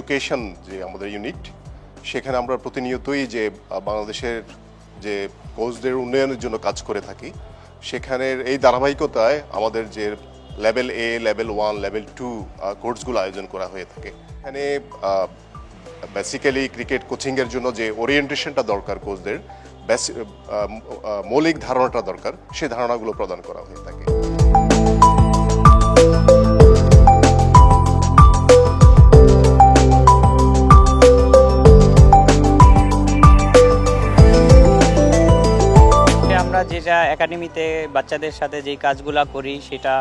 Education যে আমাদের unit, সেখানে আমরা প্রতিনিয়তই যে বাংলাদেশের যে কোচদের উন্নয়নের জন্য কাজ করে থাকি, সেখানের এই ধারাবাহিকতায় আমাদের যে লেভেল এ, লেভেল 1, লেভেল 2 কোর্সগুলো আয়োজন করা হয়ে থাকে। এখানে বেসিক্যালি ক্রিকেট কোচিংয়ের জন্য যে ওরিয়েন্টেশনটা দরকার কোচদের, মৌলিক ধারণাটা দরকার, সেই ধারণাগুলো প্রদান করা হয়ে থাকে। আমরা যেটা একাডেমিতে বাচ্চাদের সাথে যেই কাজগুলো করি সেটা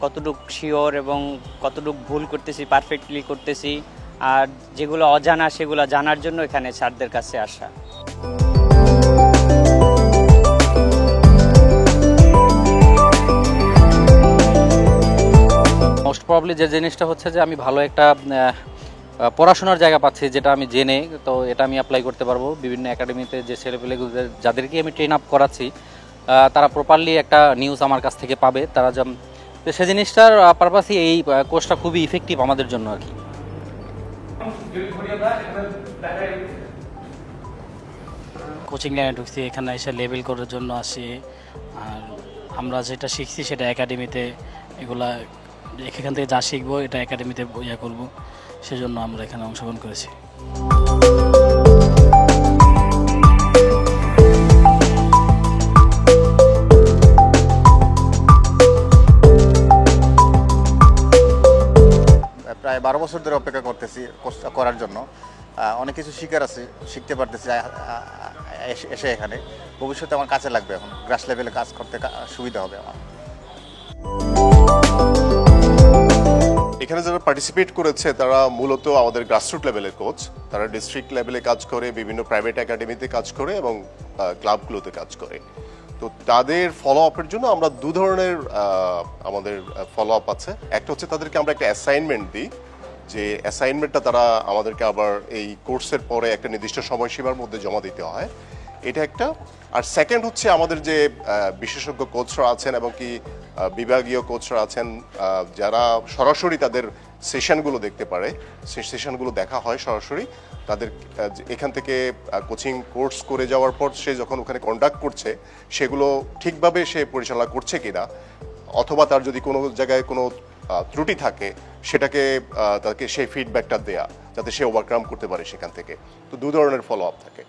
কতটুকু শিওর এবং কতটুকু ভুল করতেছি, পারফেক্টলি করতেছি, আর যেগুলো অজানা সেগুলো জানার জন্য এখানে স্যারদের কাছে আসা। মোস্ট প্রবলি যে জিনিসটা হচ্ছে যে আমি ভালো একটা পড়াশোনার জায়গা পাচ্ছি, যেটা আমি জেনে, তো এটা আমি অ্যাপ্লাই করতে পারবো বিভিন্ন একাডেমিতে। যে ছেলেপেলেগুলো যাদেরকে আমি ট্রেন আপ করাচ্ছি তারা প্রপারলি একটা নিউজ আমার কাছ থেকে পাবে, তারা তো সে জিনিসটার পারপাসই এই কোর্সটা খুবই ইফেক্টিভ আমাদের জন্য আর কি। কোচিং লাইনে ঢুকছি, এখানে এসে লেভেল করার জন্য আসি। আর আমরা যেটা শিখছি সেটা একাডেমিতে, এগুলা এখান থেকে যা শিখবো এটা একাডেমিতে ইয়ে করবো, সেজন্য আমরা এখানে অংশগ্রহণ করেছি। প্রায় 12 বছর ধরে অপেক্ষা করতেছি কোর্সটা করার জন্য। অনেক কিছু শিখতে পারতেছি এসে এখানে। ভবিষ্যতে আমার কাছে লাগবে, এখন গ্রাস লেভেলে কাজ করতে সুবিধা হবে আমার। এখানে যারা পার্টিসিপেট করেছে তারা মূলত আমাদের গ্রাসরুট লেভেলের কোচ, তারা ডিস্ট্রিক্ট লেভেলে কাজ করে, বিভিন্ন প্রাইভেট একাডেমিতে কাজ করে এবং ক্লাবগুলোতে কাজ করে। তো তাদের ফলো আপের জন্য আমরা দু ধরনের আমাদের ফলো আপ আছে। একটা হচ্ছে তাদেরকে আমরা একটা অ্যাসাইনমেন্ট দিই, যে অ্যাসাইনমেন্টটা তারা আমাদেরকে আবার এই কোর্সের পরে একটা নির্দিষ্ট সময়সীমার মধ্যে জমা দিতে হয়, এটা একটা। আর সেকেন্ড হচ্ছে আমাদের যে বিশেষজ্ঞ কোচরা আছেন এবং কি বিভাগীয় কোচরা আছেন, যারা সরাসরি তাদের সেশনগুলো দেখতে পারে, সেই সেশনগুলো দেখা হয় সরাসরি তাদের। এখান থেকে কোচিং কোর্স করে যাওয়ার পর সে যখন ওখানে কন্ডাক্ট করছে, সেগুলো ঠিকভাবে সে পরিচালনা করছে কিনা, অথবা তার যদি কোনো জায়গায় কোনো ত্রুটি থাকে সেটাকে তাকে সেই ফিডব্যাকটা দেয়া, যাতে সে ওভারকাম করতে পারে সেখান থেকে। তো দু ধরনের ফলো আপ থাকে।